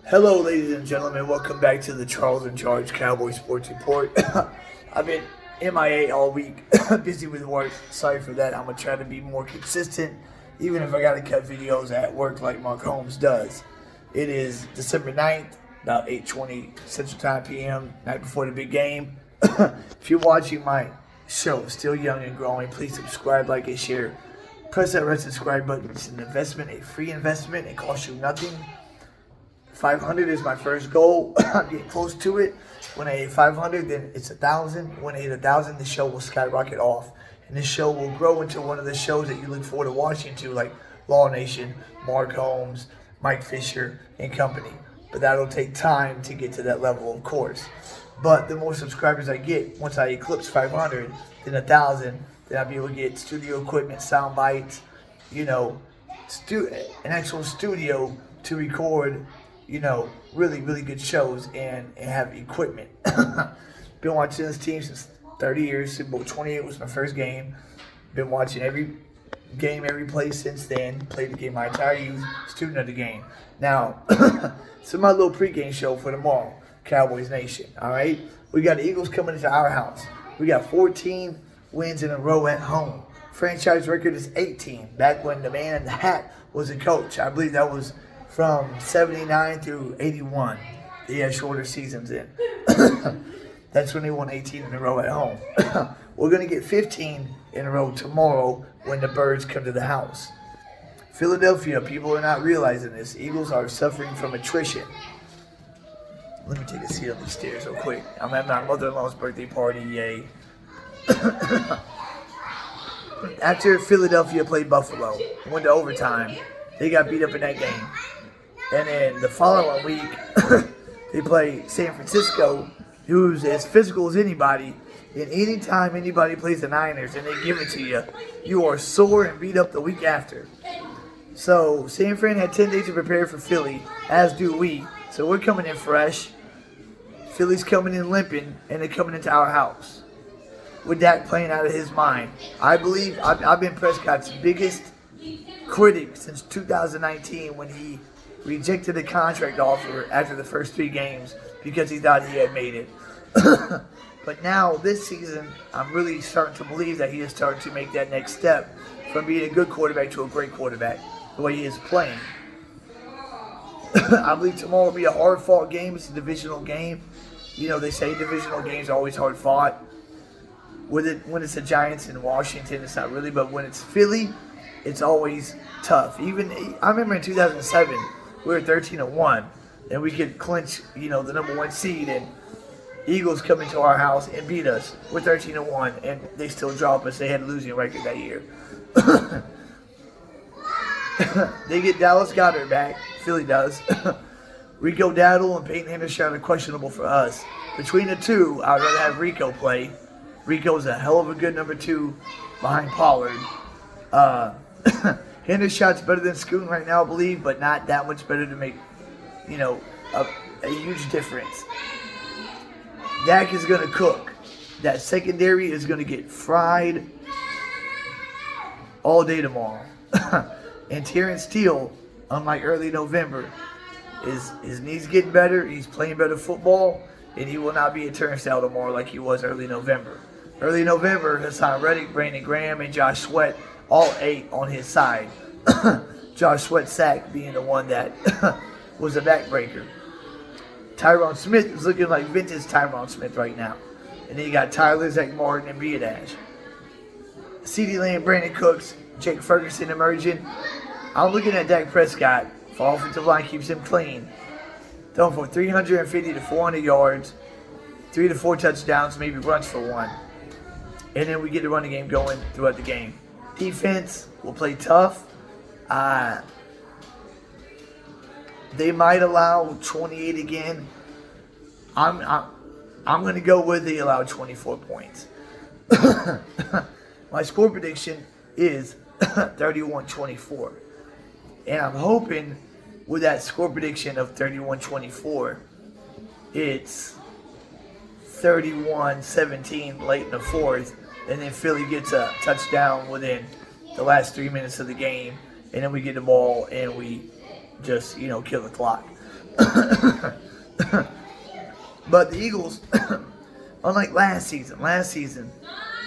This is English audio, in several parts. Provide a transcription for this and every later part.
Hello, ladies and gentlemen. Welcome back to the Charles in Charge Cowboys Sports Report. I've been MIA all week, busy with work. Sorry for that. I'm going to try to be more consistent, even if I got to cut videos at work like Mark Holmes does. It is December 9th, about 8:20 Central Time p.m., night before the big game. If you're watching my show, Still Young and Growing, please subscribe, like, and share. Press that red subscribe button. It's an investment, a free investment. It costs you nothing. 500 is my first goal. I'm getting close to it. When I hit 500, then it's 1,000. When I hit 1,000, the show will skyrocket off. And this show will grow into one of the shows that you look forward to watching too, like Law Nation, Mark Holmes, Mike Fisher, and company. But that'll take time to get to that level, of course. But the more subscribers I get, once I eclipse 500, then 1,000, then I'll be able to get studio equipment, sound bites, an actual studio to record really, really good shows and have equipment. Been watching this team since 30 years. Super Bowl 28 was my first game. Been watching every game, every play since then. Played the game my entire youth, student of the game. Now, so my little pregame show for tomorrow, Cowboys Nation, all right? We got the Eagles coming into our house. We got 14 wins in a row at home. Franchise record is 18. Back when the man in the hat was a coach. I believe that was from 79 through 81. They had shorter seasons in. That's when they won 18 in a row at home. We're going to get 15 in a row tomorrow when the Birds come to the house. Philadelphia, people are not realizing this. Eagles are suffering from attrition. Let me take a seat on these stairs real quick. I'm at my mother-in-law's birthday party, yay. After Philadelphia played Buffalo, went to overtime, they got beat up in that game. And then the following week, they play San Francisco, who's as physical as anybody. And anytime anybody plays the Niners and they give it to you, you are sore and beat up the week after. So San Fran had 10 days to prepare for Philly, as do we. So we're coming in fresh. Philly's coming in limping, and they're coming into our house. With Dak playing out of his mind. I believe I've been Prescott's biggest critic since 2019 when he rejected a contract offer after the first 3 games because he thought he had made it. But now, this season, I'm really starting to believe that he is starting to make that next step from being a good quarterback to a great quarterback, the way he is playing. I believe tomorrow will be a hard-fought game. It's a divisional game. They say divisional games are always hard-fought. When it's the Giants in Washington, it's not really. But when it's Philly, it's always tough. I remember in 2007, we were 13-1, and we could clinch, the number 1 seed, and Eagles come into our house and beat us. We're 13-1, and they still drop us. They had a losing record that year. They get Dallas Goedert back. Philly does. Rico Dowdle and Peyton Hendershot are questionable for us. Between the two, I'd rather have Rico play. Rico's a hell of a good number 2 behind Pollard. Hendershot's better than Scooten right now, I believe, but not that much better to make, a huge difference. Dak is going to cook. That secondary is going to get fried all day tomorrow. And Terrence Steele, unlike early November, his knees getting better. He's playing better football, and he will not be a turnstile tomorrow like he was early November. Early November, Hassan Reddick, Brandon Graham, and Josh Sweat all 8 on his side. Josh Sweat's sack being the one that was a backbreaker. Tyron Smith is looking like vintage Tyron Smith right now. And then you got Tyler, Zach Martin, and M.I.A.This. CeeDee Lamb, Brandon Cooks, Jake Ferguson emerging. I'm looking at Dak Prescott. If our offensive line keeps him clean, throwing for 350 to 400 yards, 3 to 4 touchdowns, maybe runs for 1. And then we get the running game going throughout the game. Defense will play tough. They might allow 28 again. I'm going to go with they allow 24 points. My score prediction is 31-24. And I'm hoping with that score prediction of 31-24, it's 31-17 late in the 4th. And then Philly gets a touchdown within the last 3 minutes of the game. And then we get the ball and we just, kill the clock. But the Eagles, unlike last season,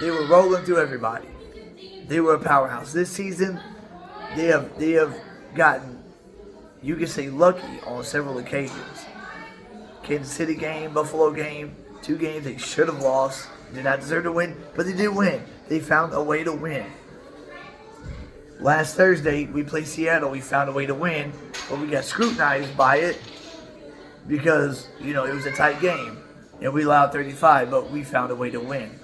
they were rolling through everybody. They were a powerhouse. This season, they have gotten, you can say, lucky on several occasions. Kansas City game, Buffalo game, 2 games they should have lost. Did not deserve to win, but they did win. They found a way to win. Last Thursday, we played Seattle. We found a way to win, but we got scrutinized by it because, it was a tight game. And we allowed 35, but we found a way to win.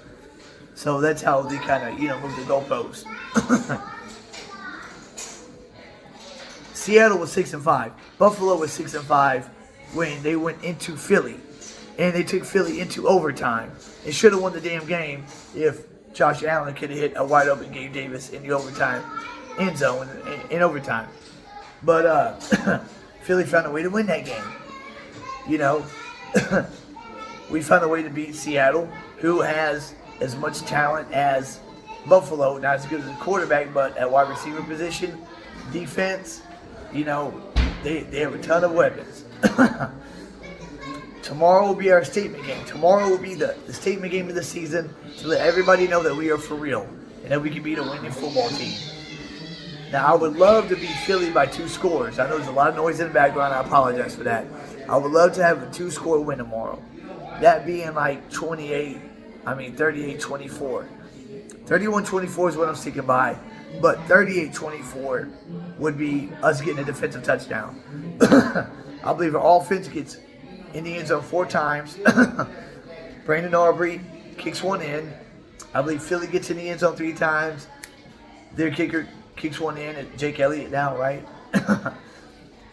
So that's how they kind of, moved the goalposts. Seattle was 6-5. Buffalo was 6-5 when they went into Philly. And they took Philly into overtime. They should have won the damn game if Josh Allen could have hit a wide open Gabe Davis in the overtime end zone in overtime. But Philly found a way to win that game. We found a way to beat Seattle, who has as much talent as Buffalo, not as good as a quarterback, but at wide receiver position, defense, they have a ton of weapons. Tomorrow will be our statement game. Tomorrow will be the statement game of the season to let everybody know that we are for real and that we can beat a winning football team. Now, I would love to beat Philly by 2 scores. I know there's a lot of noise in the background. I apologize for that. I would love to have a 2-score win tomorrow. That being like 38-24. 31-24 is what I'm sticking by. But 38-24 would be us getting a defensive touchdown. I believe our offense gets in the end zone 4 times. Brandon Aubrey kicks one in. I believe Philly gets in the end zone 3 times. Their kicker kicks one in. It's Jake Elliott now, right?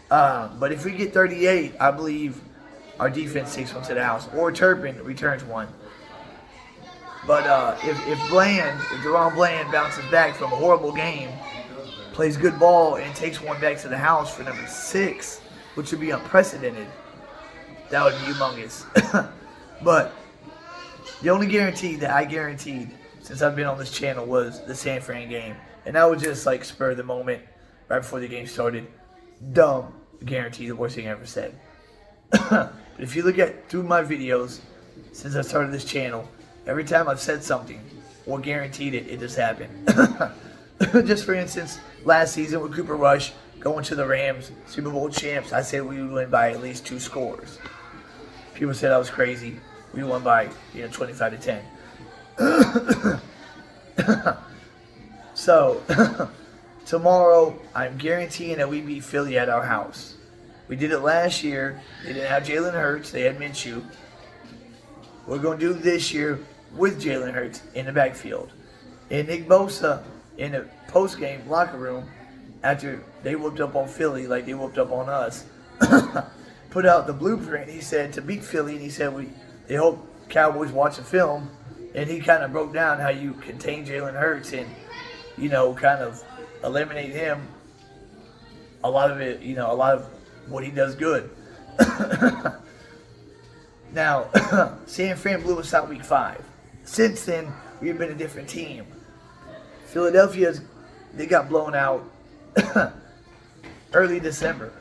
But if we get 38, I believe our defense takes one to the house. Or Turpin returns one. But if Deron Bland bounces back from a horrible game, plays good ball, and takes one back to the house for number 6, which would be unprecedented, that would be humongous. But the only guarantee that I guaranteed since I've been on this channel was the San Fran game. And that was just like spur of the moment right before the game started. Dumb guarantee, the worst thing I ever said. But if you look through my videos since I started this channel, every time I've said something or guaranteed it, it just happened. Just for instance, last season with Cooper Rush going to the Rams, Super Bowl champs, I said we would win by at least 2 scores. People said I was crazy. We won by 25-10. So tomorrow, I'm guaranteeing that we beat Philly at our house. We did it last year. They didn't have Jalen Hurts. They had Minshew. We're going to do it this year with Jalen Hurts in the backfield. And Nick Bosa, in the post-game locker room, after they whooped up on Philly like they whooped up on us, put out the blueprint, he said, to beat Philly. And he said they hope Cowboys watch the film. And he kind of broke down how you contain Jalen Hurts and, kind of eliminate him. A lot of it, a lot of what he does good. Now, San Fran blew us out week 5. Since then, we've been a different team. Philadelphia, they got blown out early December.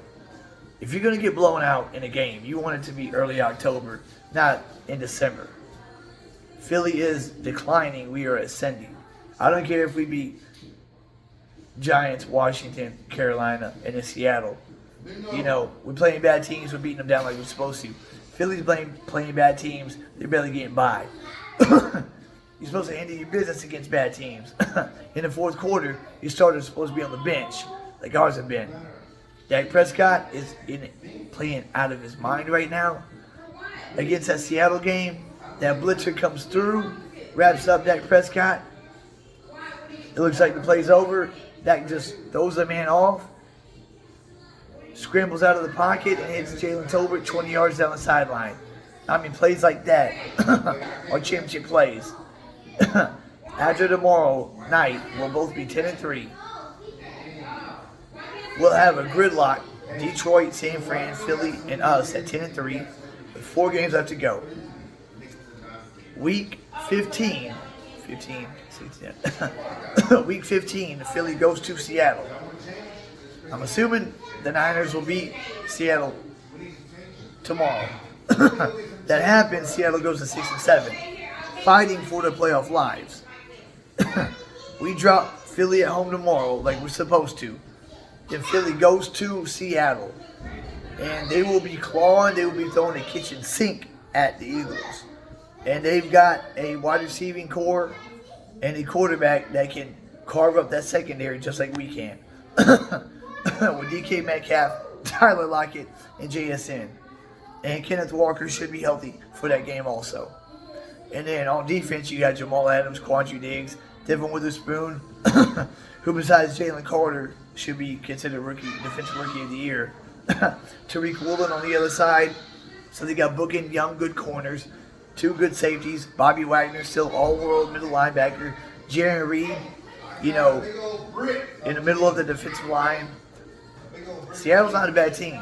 If you're going to get blown out in a game, you want it to be early October, not in December. Philly is declining. We are ascending. I don't care if we beat Giants, Washington, Carolina, and then Seattle. We're playing bad teams. We're beating them down like we're supposed to. Philly's playing bad teams. They're barely getting by. You're supposed to handle your business against bad teams. In the 4th quarter, your starter's supposed to be on the bench, like ours have been. Dak Prescott is playing out of his mind right now. Against that Seattle game, that blitzer comes through, wraps up Dak Prescott. It looks like the play's over. Dak just throws the man off, scrambles out of the pocket, and hits Jalen Tolbert 20 yards down the sideline. Plays like that are championship plays. After tomorrow night, we'll both be 10-3. We'll have a gridlock: Detroit, San Fran, Philly, and us at 10-3 with 4 games left to go. Week 15, 16, Week 15, Philly goes to Seattle. I'm assuming the Niners will beat Seattle tomorrow. That happens, Seattle goes to 6-7, fighting for their playoff lives. We drop Philly at home tomorrow like we're supposed to. Then Philly goes to Seattle. And they will be clawing, they will be throwing a kitchen sink at the Eagles. And they've got a wide receiving core and a quarterback that can carve up that secondary just like we can. With DK Metcalf, Tyler Lockett, and JSN. And Kenneth Walker should be healthy for that game also. And then on defense, you got Jamal Adams, Quandre Diggs, Devin Witherspoon, who besides Jalen Carter should be considered defensive rookie of the year. Tariq Woolen on the other side. So they got booking young, good corners, 2 good safeties. Bobby Wagner, still all-world middle linebacker. Jaron Reed, in the middle of the defensive line. Seattle's not a bad team.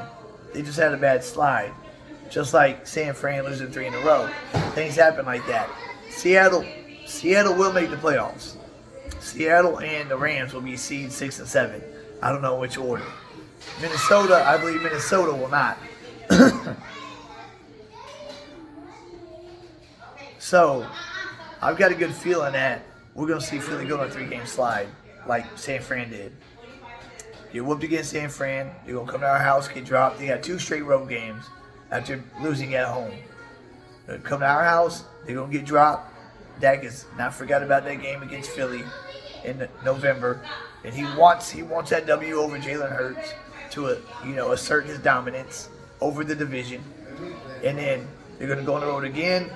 They just had a bad slide. Just like San Fran losing 3 in a row. Things happen like that. Seattle will make the playoffs. Seattle and the Rams will be seed 6 and 7. I don't know which order. Minnesota, I believe Minnesota will not. So, I've got a good feeling that we're going to see Philly go on a 3-game slide like San Fran did. Get whooped against San Fran. They're going to come to our house, get dropped. They got 2 straight road games after losing at home. They're come to our house. They're going to get dropped. Dak has not forgot about that game against Philly in November. And he wants that W over Jalen Hurts to assert his dominance over the division. And then they're going to go on the road again.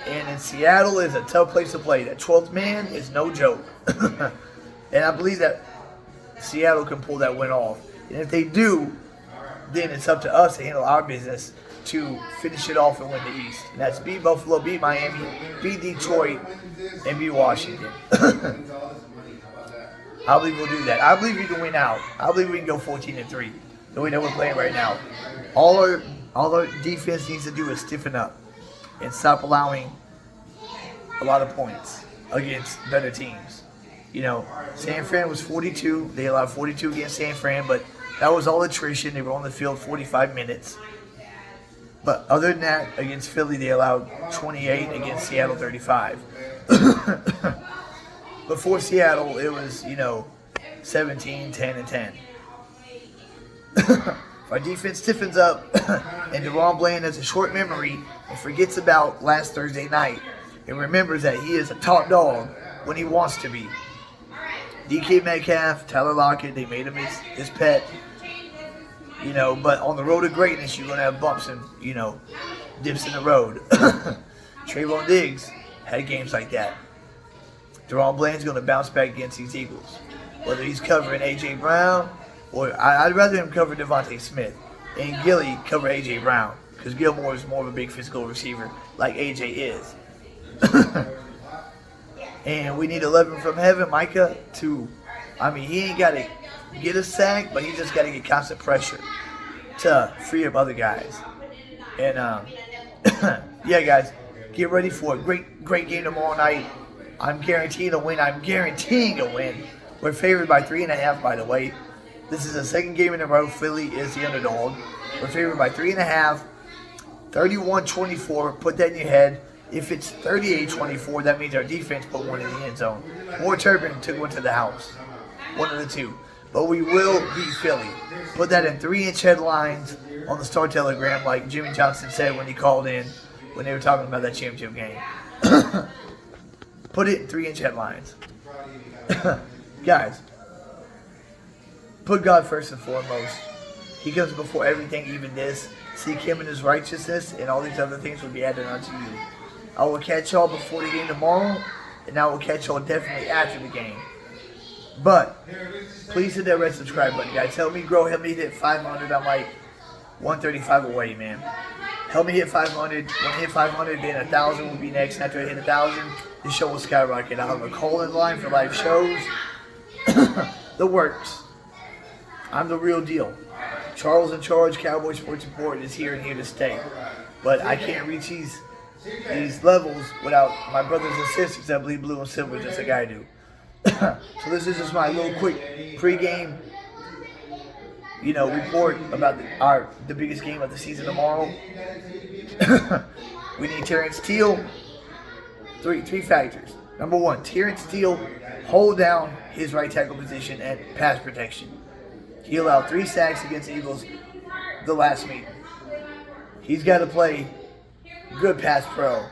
And in Seattle is a tough place to play. That 12th man is no joke. And I believe that Seattle can pull that win off. And if they do, then it's up to us to handle our business to finish it off and win the East. And that's beat Buffalo, beat Miami, beat Detroit, and beat Washington. I believe we'll do that. I believe we can win out. I believe we can go 14-3. The way that we're playing right now. All our defense needs to do is stiffen up and stop allowing a lot of points against better teams. San Fran was 42. They allowed 42 against San Fran, but that was all attrition. They were on the field 45 minutes. But other than that, against Philly, they allowed 28, against Seattle 35. Before Seattle, it was, 17, 10, and 10. If our defense stiffens up and DeRon Bland has a short memory and forgets about last Thursday night and remembers that he is a top dog when he wants to be. DK Metcalf, Tyler Lockett, they made him his pet. But on the road to greatness, you're going to have bumps and, dips in the road. Trayvon Diggs had games like that. DeRon Bland's going to bounce back against these Eagles. Whether he's covering A.J. Brown, or I'd rather him cover Devontae Smith and Gilly cover A.J. Brown, because Gilmore is more of a big physical receiver like A.J. is. And we need 11 from heaven, Micah, he ain't got to get a sack, but he just got to get constant pressure to free up other guys. And, yeah, guys, get ready for a great game tomorrow night. I'm guaranteeing a win. We're favored by 3.5, by the way. This is the second game in a row. Philly is the underdog. We're favored by 3.5. 31-24. Put that in your head. If it's 38-24, that means our defense put one in the end zone. Or Turpin took one to the house. One of the two. But we will beat Philly. Put that in 3-inch headlines on the Star Telegram, like Jimmy Johnson said when he called in when they were talking about that championship game. Put it in 3-inch headlines. Guys, put God first and foremost. He comes before everything, even this. Seek him in his righteousness, and all these other things will be added unto you. I will catch y'all before the game tomorrow, and I will catch y'all definitely after the game. But please hit that red subscribe button, guys. Help me grow. Help me hit 500. I'm like 135 away, man. Help me hit 500. When I hit 500, then 1,000 will be next. After I hit 1,000, the show will skyrocket. I'll have a call-in line for live shows. The works. I'm the real deal. Charles in Charge, Cowboys Sports Report is here and here to stay. But I can't reach these levels without my brothers and sisters that bleed blue and silver just like I do. So this is just my little quick pregame report about the biggest game of the season tomorrow. We need Terrence Steele. Three factors. Number one, Terrence Steele hold down his right tackle position and pass protection. He allowed 3 sacks against the Eagles the last meeting. He's got to play good pass pro,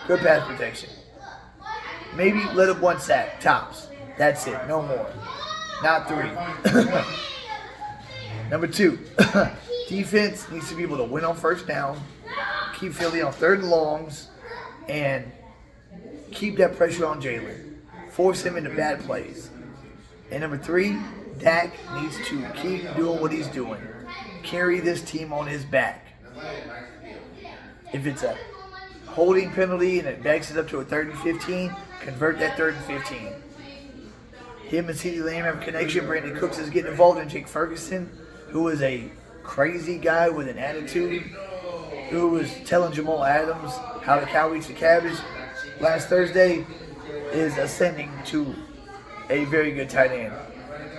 good pass protection. Maybe let up 1 sack, tops. That's it, no more. Not 3. Number 2, defense needs to be able to win on first down, keep Philly on 3rd and longs, and keep that pressure on Jalen. Force him into bad plays. And number 3, Dak needs to keep doing what he's doing. Carry this team on his back. If it's a holding penalty and it backs it up to a 3rd and 15, convert that 3rd and 15. Him and CeeDee Lamb have a connection. Brandon Cooks is getting involved in Jake Ferguson, who is a crazy guy with an attitude, who was telling Jamal Adams how the cow eats the cabbage last Thursday, is ascending to a very good tight end.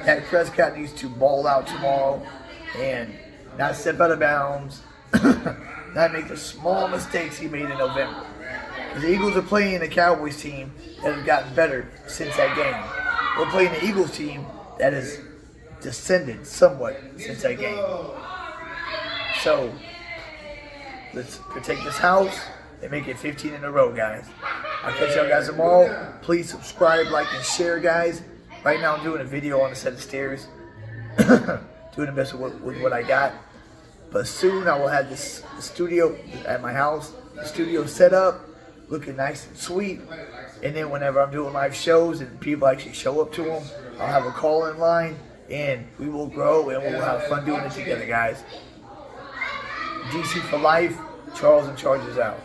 Dak Prescott needs to ball out tomorrow and not step out of bounds, not make the small mistakes he made in November. Because the Eagles are playing a Cowboys team that has gotten better since that game. We're playing the Eagles team that has descended somewhat since that game. So, let's protect this house and make it 15 in a row, guys. I'll catch y'all guys tomorrow. Please subscribe, like, and share, guys. Right now I'm doing a video on a set of stairs. Doing the best with what I got. But soon I will have this studio at my house. The studio set up, looking nice and sweet. And then whenever I'm doing live shows and people actually show up to them, I'll have a call-in line. And we will grow and we'll have fun doing it together, guys. DC for life. Charles in Charge is out.